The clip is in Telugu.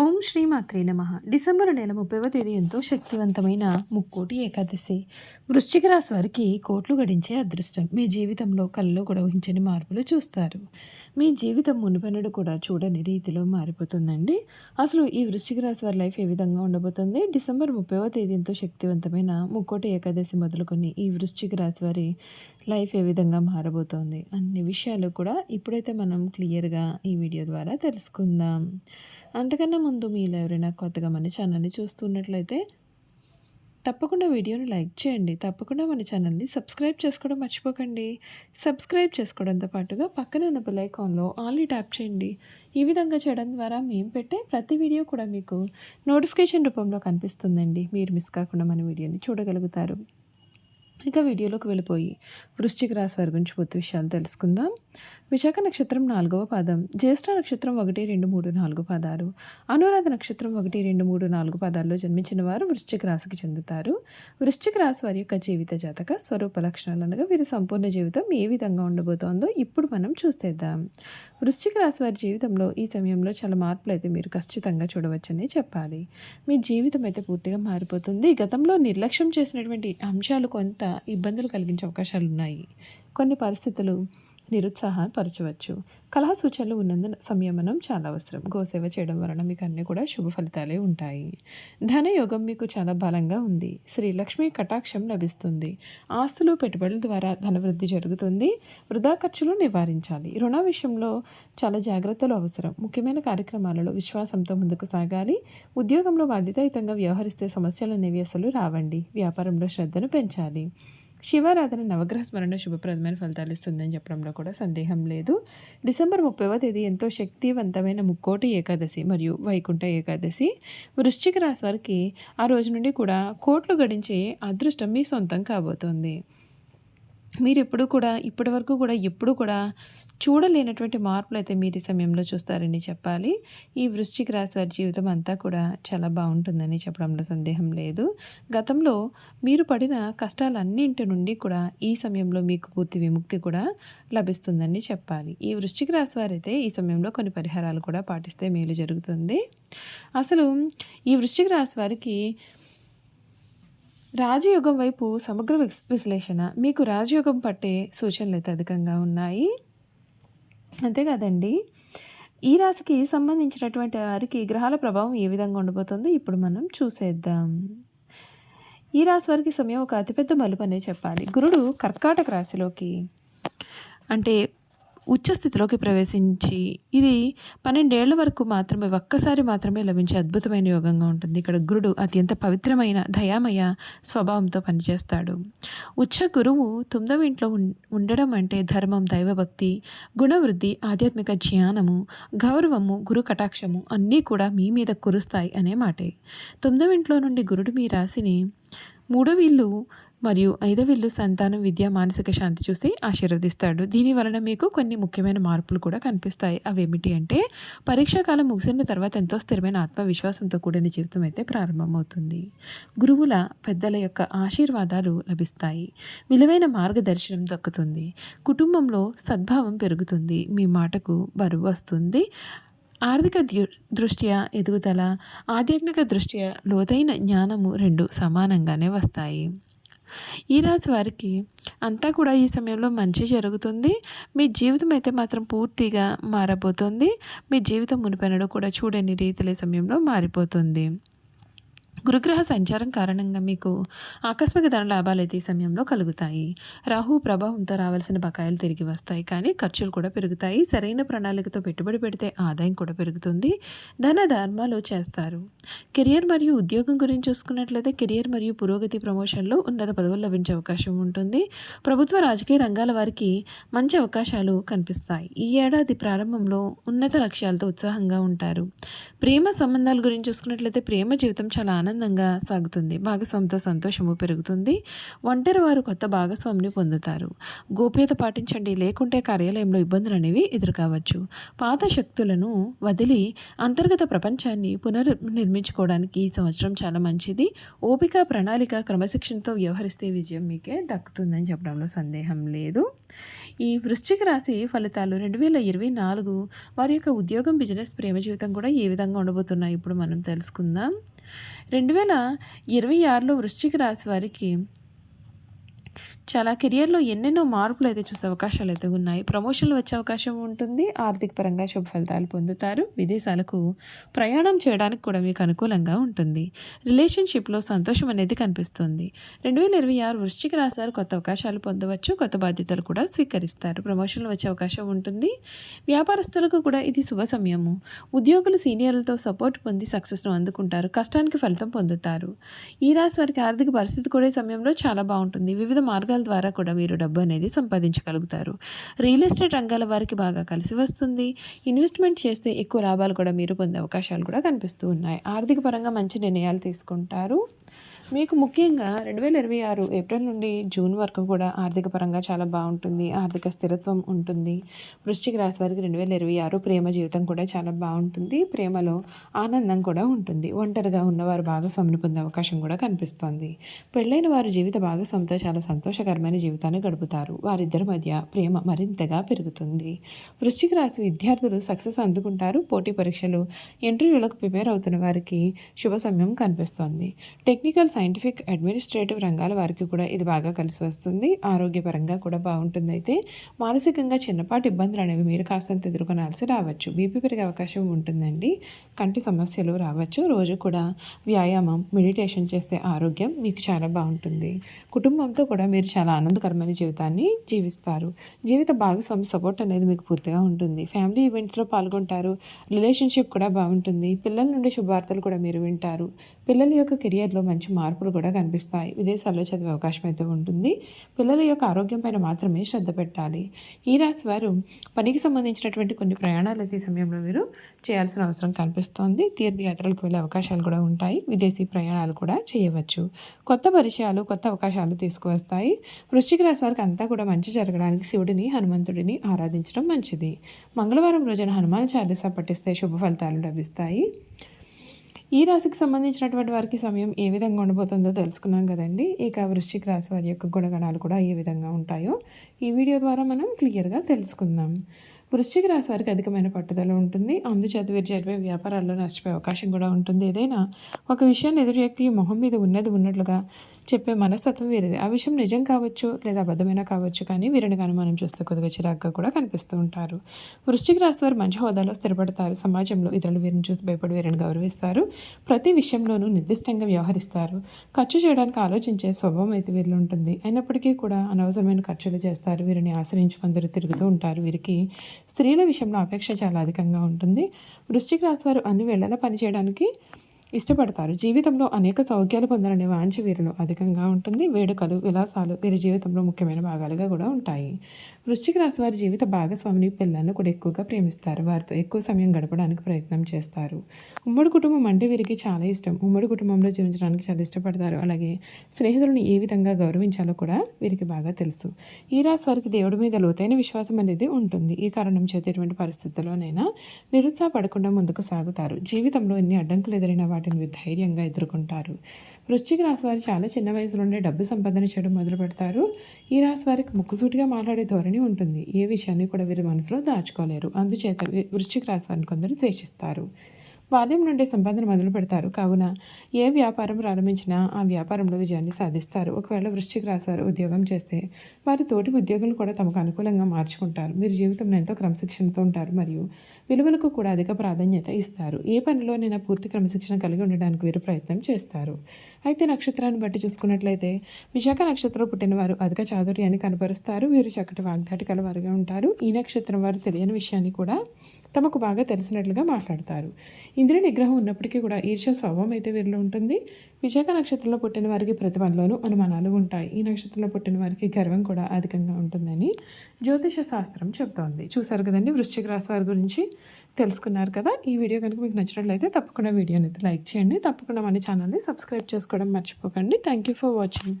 ఓం శ్రీ మాత్రే నమః. డిసెంబరు నెల 30వ తేదీ ఎంతో శక్తివంతమైన ముక్కోటి ఏకాదశి. వృశ్చిక రాశి వారికి కోట్లు గడించే అదృష్టం. మీ జీవితంలో కలలో కూడా ఊహించని మార్పులు చూస్తారు. మీ జీవితం మునుపెన్నడు కూడా చూడని రీతిలో మారిపోతుందండి. అసలు ఈ వృశ్చిక రాశి వారి లైఫ్ ఏ విధంగా ఉండబోతుంది? డిసెంబర్ 30వ తేదీ ఎంతో శక్తివంతమైన ముక్కోటి ఏకాదశి మొదలుకొని ఈ వృశ్చిక రాశి వారి లైఫ్ ఏ విధంగా మారబోతోంది అన్ని విషయాలు కూడా ఇప్పుడైతే మనం క్లియర్గా ఈ వీడియో ద్వారా తెలుసుకుందాం. అంతకన్నా ముందు మీలో ఎవరైనా కొత్తగా మన ఛానల్ని చూస్తున్నట్లయితే తప్పకుండా వీడియోని లైక్ చేయండి. తప్పకుండా మన ఛానల్ని సబ్స్క్రైబ్ చేసుకోవడం మర్చిపోకండి. సబ్స్క్రైబ్ చేసుకోవడంతో పాటుగా పక్కన ఉన్న బెల్ ఐకాన్లో ఆల్ని ట్యాప్ చేయండి. ఈ విధంగా చేయడం ద్వారా మేము పెట్టే ప్రతి వీడియో కూడా మీకు నోటిఫికేషన్ రూపంలో కనిపిస్తుందండి. మీరు మిస్ కాకుండా మన వీడియోని చూడగలుగుతారు. ఇక వీడియోలోకి వెళ్ళిపోయి వృశ్చిక రాశి వారి గురించి పూర్తి విషయాలు తెలుసుకుందాం. విశాఖ నక్షత్రం 4వ పాదం, జ్యేష్ఠ నక్షత్రం 1, 2, 3, 4 పాదాలు, అనురాధ నక్షత్రం 1, 2, 3, 4 పాదాల్లో జన్మించిన వారు వృశ్చిక రాశికి చెందుతారు. వృశ్చిక రాశి వారి యొక్క జీవిత జాతక స్వరూప లక్షణాలు అనగా వీరి సంపూర్ణ జీవితం ఏ విధంగా ఉండబోతోందో ఇప్పుడు మనం చూసేద్దాం. వృశ్చిక రాశి వారి జీవితంలో ఈ సమయంలో చాలా మార్పులు అయితే మీరు ఖచ్చితంగా చూడవచ్చని చెప్పాలి. మీ జీవితం అయితే పూర్తిగా మారిపోతుంది. గతంలో నిర్లక్ష్యం చేసినటువంటి అంశాలు కొంత ఇబ్బందులు కలిగించే అవకాశాలు ఉన్నాయి. కొన్ని పరిస్థితులు నిరుత్సాహపరచవచ్చు. కలహ సూచనలు ఉన్నందున సంయమనం చాలా అవసరం. గోసేవ చేయడం వలన మీకు అన్నీ కూడా శుభ ఫలితాలే ఉంటాయి. ధనయోగం మీకు చాలా బలంగా ఉంది. శ్రీలక్ష్మి కటాక్షం లభిస్తుంది. ఆస్తులు పెట్టుబడుల ద్వారా ధనవృద్ధి జరుగుతుంది. వృధా ఖర్చులు నివారించాలి. రుణ విషయంలో చాలా జాగ్రత్తలు అవసరం. ముఖ్యమైన కార్యక్రమాలలో విశ్వాసంతో ముందుకు సాగాలి. ఉద్యోగంలో బాధ్యతాయుతంగా వ్యవహరిస్తే సమస్యలు అనేవి అసలు రావండి. వ్యాపారంలో శ్రద్ధను పెంచాలి. శివారాధన నవగ్రహ స్మరణ శుభప్రదమైన ఫలితాలు ఇస్తుందని చెప్పడంలో కూడా సందేహం లేదు. డిసెంబర్ 30వ తేదీ ఎంతో శక్తివంతమైన ముక్కోటి ఏకాదశి మరియు వైకుంఠ ఏకాదశి. వృశ్చిక రాశి వారికి ఆ రోజు నుండి కూడా కోట్లు గడించే అదృష్టం మీ సొంతం కాబోతోంది. మీరు ఎప్పుడు కూడా చూడలేనటువంటి మార్పులు అయితే మీరు ఈ సమయంలో చూస్తారని చెప్పాలి. ఈ వృశ్చిక రాశి వారి జీవితం అంతా కూడా చాలా బాగుంటుందని చెప్పడంలో సందేహం లేదు. గతంలో మీరు పడిన కష్టాలన్నింటి నుండి కూడా ఈ సమయంలో మీకు పూర్తి విముక్తి కూడా లభిస్తుందని చెప్పాలి. ఈ వృశ్చిక రాశి వారైతే ఈ సమయంలో కొన్ని పరిహారాలు కూడా పాటిస్తే మేలు జరుగుతుంది. అసలు ఈ వృశ్చిక రాశి వారికి రాజయోగం వైపు సమగ్ర విశ్లేషణ, మీకు రాజయోగం పట్టే సూచనలు అయితే అధికంగా ఉన్నాయి. అంతేకాదండి, ఈ రాశికి సంబంధించినటువంటి వారికి గ్రహాల ప్రభావం ఏ విధంగా ఉండబోతుందో ఇప్పుడు మనం చూసేద్దాం. ఈ రాశి వారికి సమయం ఒక అతిపెద్ద మలుపు అనే చెప్పాలి. గురుడు కర్కాటక రాశిలోకి అంటే ఉచ్చస్థితిలోకి ప్రవేశించి ఇది 12 ఏళ్ల వరకు ఒక్కసారి మాత్రమే లభించే అద్భుతమైన యోగంగా ఉంటుంది. ఇక్కడ గురుడు అత్యంత పవిత్రమైన దయామయ స్వభావంతో పనిచేస్తాడు. ఉచ్చ గురువు 9వ ఇంట్లో ఉండడం అంటే ధర్మం, దైవభక్తి, గుణవృద్ధి, ఆధ్యాత్మిక జ్ఞానము, గౌరవము, గురు కటాక్షము అన్నీ కూడా మీ మీద కురుస్తాయి అనే మాటే. 9వ ఇంట్లో నుండి గురుడు మీ రాశిని 3వ ఇల్లు మరియు 5వ ఇల్లు సంతానం, విద్య, మానసిక శాంతి చూసి ఆశీర్వదిస్తాడు. దీని వలన మీకు కొన్ని ముఖ్యమైన మార్పులు కూడా కనిపిస్తాయి. అవేమిటి అంటే, పరీక్షాకాలం ముగిసిన తర్వాత ఎంతో స్థిరమైన ఆత్మవిశ్వాసంతో కూడిన జీవితం అయితే ప్రారంభమవుతుంది. గురువుల పెద్దల యొక్క ఆశీర్వాదాలు లభిస్తాయి. విలువైన మార్గదర్శనం దక్కుతుంది. కుటుంబంలో సద్భావం పెరుగుతుంది. మీ మాటకు బరువు వస్తుంది. ఆర్థిక దృష్ట్యా ఎదుగుదల, ఆధ్యాత్మిక దృష్ట్యా లోతైన జ్ఞానము 2 సమానంగానే వస్తాయి. ఈ రాశి వారికి అంతా కూడా ఈ సమయంలో మంచి జరుగుతుంది. మీ జీవితం అయితే మాత్రం పూర్తిగా మారబోతుంది. మీ జీవితం మునిపెన్నడూ కూడా చూడని రీతిలో సమయంలో మారిపోతుంది. గురుగ్రహ సంచారం కారణంగా మీకు ఆకస్మిక ధన లాభాలు అయితే ఈ సమయంలో కలుగుతాయి. రాహు ప్రభావంతో రావాల్సిన బకాయిలు తిరిగి వస్తాయి, కానీ ఖర్చులు కూడా పెరుగుతాయి. సరైన ప్రణాళికతో పెట్టుబడి పెడితే ఆదాయం కూడా పెరుగుతుంది. ధన ధర్మాలు చేస్తారు. కెరియర్ మరియు ఉద్యోగం గురించి చూసుకున్నట్లయితే కెరియర్ మరియు పురోగతి, ప్రమోషన్లు, ఉన్నత పదవులు లభించే అవకాశం ఉంటుంది. ప్రభుత్వ రాజకీయ రంగాల వారికి మంచి అవకాశాలు కనిపిస్తాయి. ఈ ఏడాది ప్రారంభంలో ఉన్నత లక్ష్యాలతో ఉత్సాహంగా ఉంటారు. ప్రేమ సంబంధాల గురించి చూసుకున్నట్లయితే ప్రేమ జీవితం చాలా ఆనందంగా సాగుతుంది. భాగస్వామితో సంతోషము పెరుగుతుంది. ఒంటరి వారు కొత్త భాగస్వామిని పొందుతారు. గోప్యత పాటించండి, లేకుంటే కార్యాలయంలో ఇబ్బందులు అనేవి ఎదురుకావచ్చు. పాత శక్తులను వదిలి అంతర్గత ప్రపంచాన్ని పునర్నిర్మించుకోవడానికి ఈ సంవత్సరం చాలా మంచిది. ఓపిక, ప్రణాళిక, క్రమశిక్షణతో వ్యవహరిస్తే విజయం మీకే దక్కుతుందని చెప్పడంలో సందేహం లేదు. ఈ వృశ్చిక రాశి ఫలితాలు 2024 వారి యొక్క ఉద్యోగం, బిజినెస్, ప్రేమ జీవితం కూడా ఏ విధంగా ఉండబోతున్నాయి ఇప్పుడు మనం తెలుసుకుందాం. 2026లో వృశ్చిక రాశి వారికి చాలా కెరియర్లో ఎన్నెన్నో మార్పులు అయితే చూసే అవకాశాలు అయితే ఉన్నాయి. ప్రమోషన్లు వచ్చే అవకాశం ఉంటుంది. ఆర్థిక పరంగా శుభ ఫలితాలు పొందుతారు. విదేశాలకు ప్రయాణం చేయడానికి కూడా మీకు అనుకూలంగా ఉంటుంది. రిలేషన్షిప్లో సంతోషం అనేది కనిపిస్తుంది. 2026 వృశ్చిక రాశి వారు కొత్త అవకాశాలు పొందవచ్చు. కొత్త బాధ్యతలు కూడా స్వీకరిస్తారు. ప్రమోషన్లు వచ్చే అవకాశం ఉంటుంది. వ్యాపారస్తులకు కూడా ఇది శుభ సమయము. ఉద్యోగులు సీనియర్లతో సపోర్ట్ పొంది సక్సెస్ను అందుకుంటారు. కష్టానికి ఫలితం పొందుతారు. ఈ రాశి వారికి ఆర్థిక పరిస్థితి కూడా ఈ సమయంలో చాలా బాగుంటుంది. వివిధ మార్గాల ద్వారా కూడా మీరు డబ్బు అనేది సంపాదించగలుగుతారు. రియల్ ఎస్టేట్ రంగాల వారికి బాగా కలిసి వస్తుంది. ఇన్వెస్ట్మెంట్ చేస్తే ఎక్కువ లాభాలు కూడా మీరు పొందే అవకాశాలు కూడా కనిపిస్తూ ఉన్నాయి. ఆర్థిక పరంగా మంచి నిర్ణయాలు తీసుకుంటారు. మీకు ముఖ్యంగా 2026 ఏప్రిల్ నుండి జూన్ వరకు కూడా ఆర్థిక పరంగా చాలా బాగుంటుంది. ఆర్థిక స్థిరత్వం ఉంటుంది. వృశ్చిక రాశి వారికి 2026 ప్రేమ జీవితం కూడా చాలా బాగుంటుంది. ప్రేమలో ఆనందం కూడా ఉంటుంది. ఒంటరిగా ఉన్నవారు భాగస్వామిని పొందే అవకాశం కూడా కనిపిస్తోంది. పెళ్ళైన వారు జీవిత భాగస్వామితో చాలా సంతోషకరమైన జీవితాన్ని గడుపుతారు. వారిద్దరి మధ్య ప్రేమ మరింతగా పెరుగుతుంది. వృశ్చిక రాశి విద్యార్థులు సక్సెస్ అందుకుంటారు. పోటీ పరీక్షలు, ఇంటర్వ్యూలకు ప్రిపేర్ అవుతున్న వారికి శుభ సమయం కనిపిస్తోంది. టెక్నికల్, సైంటిఫిక్, అడ్మినిస్ట్రేటివ్ రంగాల వారికి కూడా ఇది బాగా కలిసి వస్తుంది. ఆరోగ్యపరంగా కూడా బాగుంటుంది. అయితే మానసికంగా చిన్నపాటి ఇబ్బందులు అనేవి మీరు కాస్తంత ఎదుర్కొనాల్సి రావచ్చు. బీపీ పెరిగే అవకాశం ఉంటుందండి. కంటి సమస్యలు రావచ్చు. రోజు కూడా వ్యాయామం, మెడిటేషన్ చేస్తే ఆరోగ్యం మీకు చాలా బాగుంటుంది. కుటుంబంతో కూడా మీరు చాలా ఆనందకరమైన జీవితాన్ని జీవిస్తారు. జీవిత భాగస్వామి సపోర్ట్ అనేది మీకు పూర్తిగా ఉంటుంది. ఫ్యామిలీ ఈవెంట్స్లో పాల్గొంటారు. రిలేషన్షిప్ కూడా బాగుంటుంది. పిల్లల నుండి శుభవార్తలు కూడా మీరు వింటారు. పిల్లల యొక్క కెరియర్లో మంచి మార్పులు కూడా కనిపిస్తాయి. విదేశాల్లో చదివే అవకాశం అయితే ఉంటుంది. పిల్లల యొక్క ఆరోగ్యం పైన మాత్రమే శ్రద్ధ పెట్టాలి. ఈ రాశి వారు పనికి సంబంధించినటువంటి కొన్ని ప్రయాణాలు అయితే ఈ సమయంలో మీరు చేయాల్సిన అవసరం కనిపిస్తోంది. తీర్థయాత్రలకు వెళ్ళే అవకాశాలు కూడా ఉంటాయి. విదేశీ ప్రయాణాలు కూడా చేయవచ్చు. కొత్త పరిచయాలు, కొత్త అవకాశాలు తీసుకువస్తాయి. వృశ్చిక రాశి వారికి అంతా కూడా మంచి జరగడానికి శివుడిని, హనుమంతుడిని ఆరాధించడం మంచిది. మంగళవారం రోజున హనుమాన్ చాలీసా పఠిస్తే శుభ ఫలితాలు లభిస్తాయి. ఈ రాశికి సంబంధించినటువంటి వారికి సమయం ఏ విధంగా ఉండబోతుందో తెలుసుకున్నాం కదండి. ఇక వృశ్చిక రాశి వారి యొక్క గుణగణాలు కూడా ఏ విధంగా ఉంటాయో ఈ వీడియో ద్వారా మనం క్లియర్గా తెలుసుకుందాం. వృశ్చిక రాశి వారికి అధికమైన పట్టుదల ఉంటుంది. అందుచేత వీరు జరిపే వ్యాపారాల్లో నష్టపోయే అవకాశం కూడా ఉంటుంది. ఏదైనా ఒక విషయాన్ని ఎదురు వ్యక్తి మొహం మీద ఉన్నది ఉన్నట్లుగా చెప్పే మనస్తత్వం వీరిది. ఆ విషయం నిజం కావచ్చు లేదా అబద్ధమైన కావచ్చు, కానీ వీరిని కానీ మనం చూస్తే కొద్దిగా చిరాగ్గా కూడా కనిపిస్తూ ఉంటారు. వృశ్చిక రాశి వారు మంచి హోదాలో స్థిరపడతారు. సమాజంలో ఇతరులు వీరిని చూసి భయపడి వీరిని గౌరవిస్తారు. ప్రతి విషయంలోనూ నిర్దిష్టంగా వ్యవహరిస్తారు. ఖర్చు చేయడానికి ఆలోచించే స్వభావం అయితే వీరిలో ఉంటుంది. అయినప్పటికీ కూడా అనవసరమైన ఖర్చులు చేస్తారు. వీరిని ఆశ్రయించి కొందరు తిరుగుతూ ఉంటారు. వీరికి స్త్రీల విషయంలో అపేక్ష చాలా అధికంగా ఉంటుంది. వృశ్చిక రాశి వారు అన్ని వేళలా పనిచేయడానికి ఇష్టపడతారు. జీవితంలో అనేక సౌఖ్యాలు పొందాలనే వాంఛ వీరిలో అధికంగా ఉంటుంది. వేడుకలు, విలాసాలు వీరి జీవితంలో ముఖ్యమైన భాగాలుగా కూడా ఉంటాయి. వృశ్చిక రాశి వారి జీవిత భాగస్వామిని, పిల్లలను కూడా ఎక్కువగా ప్రేమిస్తారు. వారితో ఎక్కువ సమయం గడపడానికి ప్రయత్నం చేస్తారు. ఉమ్మడి కుటుంబం అంటే వీరికి చాలా ఇష్టం. ఉమ్మడి కుటుంబంలో జీవించడానికి చాలా ఇష్టపడతారు. అలాగే స్నేహితులను ఏ విధంగా గౌరవించాలో కూడా వీరికి బాగా తెలుసు. ఈ రాశి వారికి దేవుడి మీద లోతైన విశ్వాసం అనేది ఉంటుంది. ఈ కారణం చేత ఎటువంటి పరిస్థితుల్లోనైనా నిరుత్సాహపడకుండా ముందుకు సాగుతారు. జీవితంలో ఎన్ని అడ్డంకులు ఎదురైన వాటిని ధైర్యంగా ఎదుర్కొంటారు. వృశ్చిక రాశి వారు చాలా చిన్న వయసులోనే డబ్బు సంపాదన చేయడం మొదలు పెడతారు. ఈ రాశి వారికి ముక్కుసూటిగా మాట్లాడే ధోరణి ఉంటుంది. ఏ విషయాన్ని కూడా వీరి మనసులో దాచుకోలేరు. అందుచేత వృశ్చిక రాశి వారిని కొందరు ద్వేషిస్తారు. బాల్యం నుండి సంపాదన మొదలు పెడతారు. కావున ఏ వ్యాపారం ప్రారంభించినా ఆ వ్యాపారంలో విజయాన్ని సాధిస్తారు. ఒకవేళ వృశ్చిక రాశి వారు ఉద్యోగం చేస్తే వారి తోటి ఉద్యోగులు కూడా తమకు అనుకూలంగా మార్చుకుంటారు. మీరు జీవితంలో ఎంతో క్రమశిక్షణతో ఉంటారు మరియు విలువలకు కూడా అధిక ప్రాధాన్యత ఇస్తారు. ఏ పనిలోనైనా పూర్తి క్రమశిక్షణ కలిగి ఉండడానికి వీరు ప్రయత్నం చేస్తారు. అయితే నక్షత్రాన్ని బట్టి చూసుకున్నట్లయితే విశాఖ నక్షత్రం పుట్టిన వారు అధిక చాతుర్యాన్ని కనపరుస్తారు. వీరు చక్కటి వాగ్దాటి కలవారుగా ఉంటారు. ఈ నక్షత్రం వారు తెలియని విషయాన్ని కూడా తమకు బాగా తెలిసినట్లుగా మాట్లాడతారు. ఇంద్రియ నిగ్రహం ఉన్నప్పటికీ కూడా ఈర్ష్య స్వభావం అయితే వీరిలో ఉంటుంది. విశాఖ నక్షత్రంలో పుట్టిన వారికి ప్రతి పనిలోనూ అనుమానాలు ఉంటాయి. ఈ నక్షత్రంలో పుట్టిన వారికి గర్వం కూడా అధికంగా ఉంటుందని జ్యోతిష శాస్త్రం చెబుతోంది. చూసారు కదండి, వృశ్చిక రాశి వారి గురించి తెలుసుకున్నారు కదా. ఈ వీడియో కనుక మీకు నచ్చినట్లయితే తప్పకుండా వీడియోని అయితే లైక్ చేయండి. తప్పకుండా మన ఛానల్ని సబ్స్క్రైబ్ చేసుకోవడం మర్చిపోకండి. Thank you for watching.